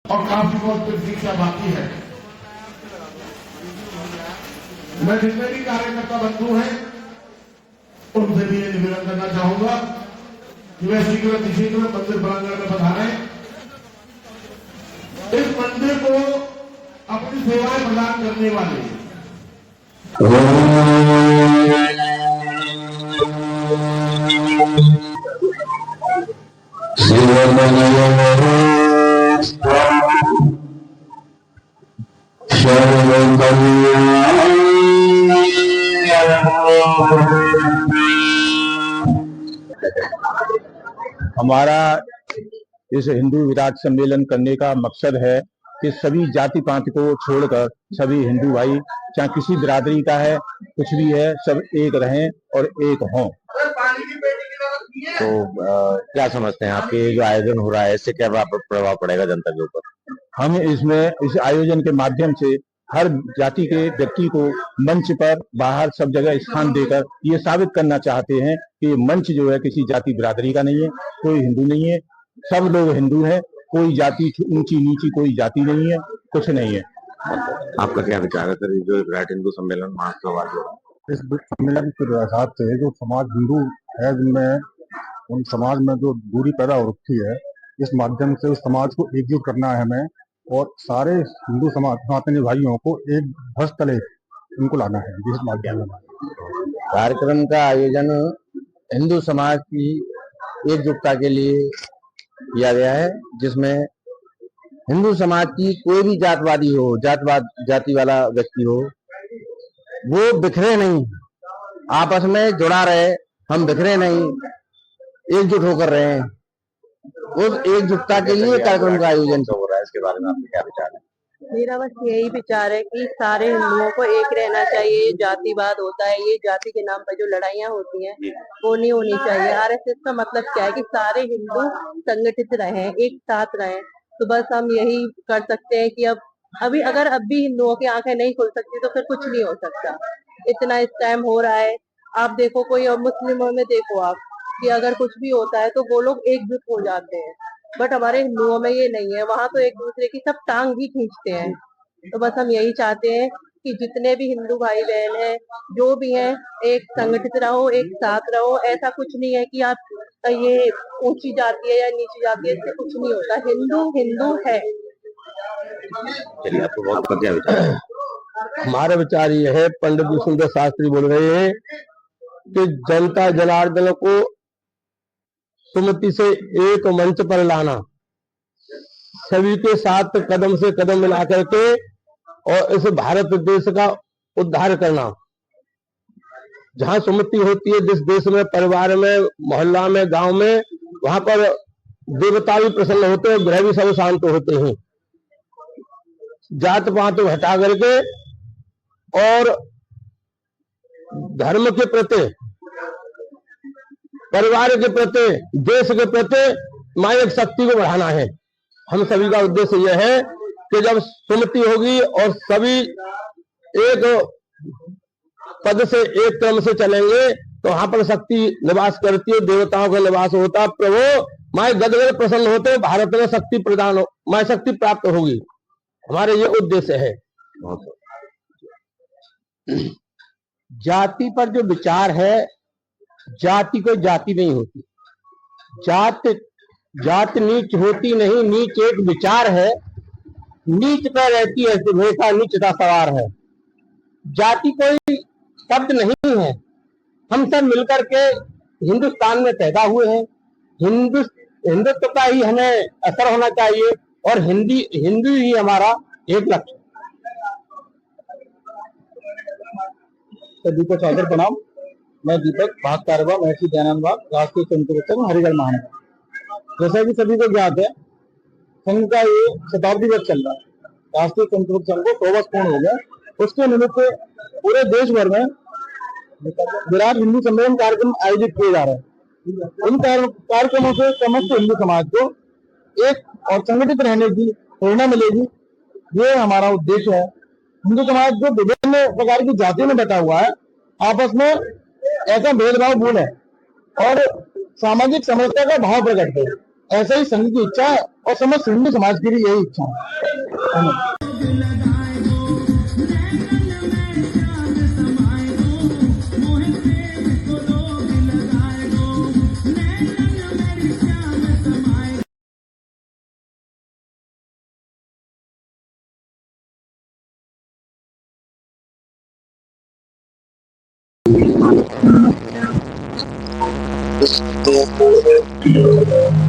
और काफी बहुत प्रतीक्षा बाकी है। मैं जितने भी कार्यकर्ता बंधु हैं उनसे भी ये निवेदन करना चाहूंगा कि वे शीघ्र मंदिर प्रांगण में पधारें। इस मंदिर को अपनी सेवाएं प्रदान करने वाले हमारा इस हिंदू विराट सम्मेलन करने का मकसद है कि सभी जाति पाति को छोड़कर सभी हिंदू भाई चाहे किसी बिरादरी का है कुछ भी है सब एक रहें और एक हों। तो क्या समझते हैं आपके जो आयोजन हो रहा है इससे क्या प्रभाव पड़ेगा जनता के ऊपर? हम इस आयोजन के माध्यम से हर जाति के व्यक्ति को मंच पर बाहर सब जगह स्थान देकर ये साबित करना चाहते हैं कि ये मंच जो है किसी जाति बिरादरी का नहीं है, कोई हिंदू नहीं है, सब लोग हिंदू हैं, कोई जाति ऊंची नीची कोई जाति नहीं है, कुछ नहीं है। आपका क्या विचार है सर जो विराट हिंदू सम्मेलन महोत्सव आज हो रहा है? इस सम्मेलन के हिसाब से जो समाज हिंदू है जिनमें उन समाज में जो दूरी पैदा हो रखी है इस माध्यम से उस समाज को एकजुट करना है हमें और सारे हिंदू समाज सनातनी भाइयों को एक ध्वज तले उनको लाना है जिस माध्यम में कार्यक्रम का आयोजन हिंदू समाज की एकजुटता के लिए किया गया है जिसमें हिंदू समाज की कोई भी जातवादी हो जाति वाला व्यक्ति हो वो बिखरे नहीं, आपस में जुड़ा रहे, हम बिखरे नहीं, एकजुट होकर रहे हैं। उस एकजुटता के लिए कार्यक्रम का आयोजन हो रहा है। इसके बारे में आपके क्या विचार है? मेरा बस यही विचार है कि सारे हिंदुओं को एक रहना चाहिए। जातिवाद होता है, ये जाति के नाम पर जो लड़ाइयाँ होती हैं वो नहीं होनी चाहिए। आरएसएस का मतलब क्या है कि सारे हिंदू संगठित रहें, एक साथ रहें। तो बस हम यही कर सकते हैं कि अभी अगर अब भी हिंदुओं की आंखें नहीं खुल सकती तो फिर कुछ नहीं हो सकता। इतना इस टाइम हो रहा है, आप देखो कोई और मुस्लिमों में देखो आप कि अगर कुछ भी होता है तो वो लोग एकजुट हो जाते हैं, बट हमारे हिंदुओं में ये नहीं है। वहां तो एक दूसरे की सब टांग ही खींचते हैं। तो बस हम यही चाहते हैं कि जितने भी हिंदू भाई बहन हैं जो भी हैं एक संगठित रहो, एक साथ रहो। ऐसा कुछ नहीं है कि आप ये ऊंची जाति है या नीची जाति है, इससे कुछ नहीं होता। हिंदू हिंदू है। चलिए आपको बहुत क्या विचार है? हमारा विचार ये है, पंडित विष्णुदेव शास्त्री बोल रहे हैं कि जनता जनार्दन को सुमति से एक मंच पर लाना, सभी के साथ कदम से कदम मिला करके और इस भारत देश का उद्धार करना। जहां सुमति होती है जिस देश में, परिवार में, मोहल्ला में, गांव में, वहां पर देवता भी प्रसन्न होते हैं, ग्रह भी सब शांत होते हैं। जात पात हटा करके और धर्म के प्रति, परिवार के प्रति, देश के प्रति मानव शक्ति को बढ़ाना है। हम सभी का उद्देश्य यह है कि जब सुमति होगी और सभी एक पद से एक क्रम से चलेंगे तो वहां पर शक्ति निवास करती है, देवताओं का निवास होता है। प्रभु माय गदगद प्रसन्न होते, भारत में शक्ति प्रदान हो, माय शक्ति प्राप्त होगी। हमारे ये उद्देश्य है। जाति पर जो विचार है, जाति कोई जाति नहीं होती, जात नीच होती नहीं, नीच एक विचार है। नीच पर रहती है हमेशा नीचता सवार है। जाति कोई शब्द नहीं है, हम सब मिलकर के हिंदुस्तान में पैदा हुए हैं। हिंदुत्व का ही हमें असर होना चाहिए और हिंदू ही हमारा एक लक्ष्य। सभी को सादर प्रणाम। मैं दीपक भास्करवा महर्षि दयानंद बाग राष्ट्रीय संतुलन संघ हरिगढ़ महानगर। जैसा कि सभी को ज्ञात है, संघ का ये शताब्दी वर्ष चल रहा है। राष्ट्रीय संतुलन संघ को 100 वर्ष पूर्ण हो गया। उसके निमित्त पूरे देश भर में विराट हिंदू सम्मेलन कार्यक्रम आयोजित किए जा रहे हैं। इन कार्यक्रमों से समस्त हिंदू समाज को एक और संगठित रहने की प्रेरणा मिलेगी, ये हमारा उद्देश्य है। हिंदू समाज जो विभिन्न प्रकार की जातियों में बैठा हुआ है, आपस में ऐसा भेदभाव भूल है और सामाजिक समस्या का भाव प्रकट है। ऐसे ही संघ की इच्छा और समस्त हिंदू समाज की भी यही इच्छा है। धन्यवाद। Thank you.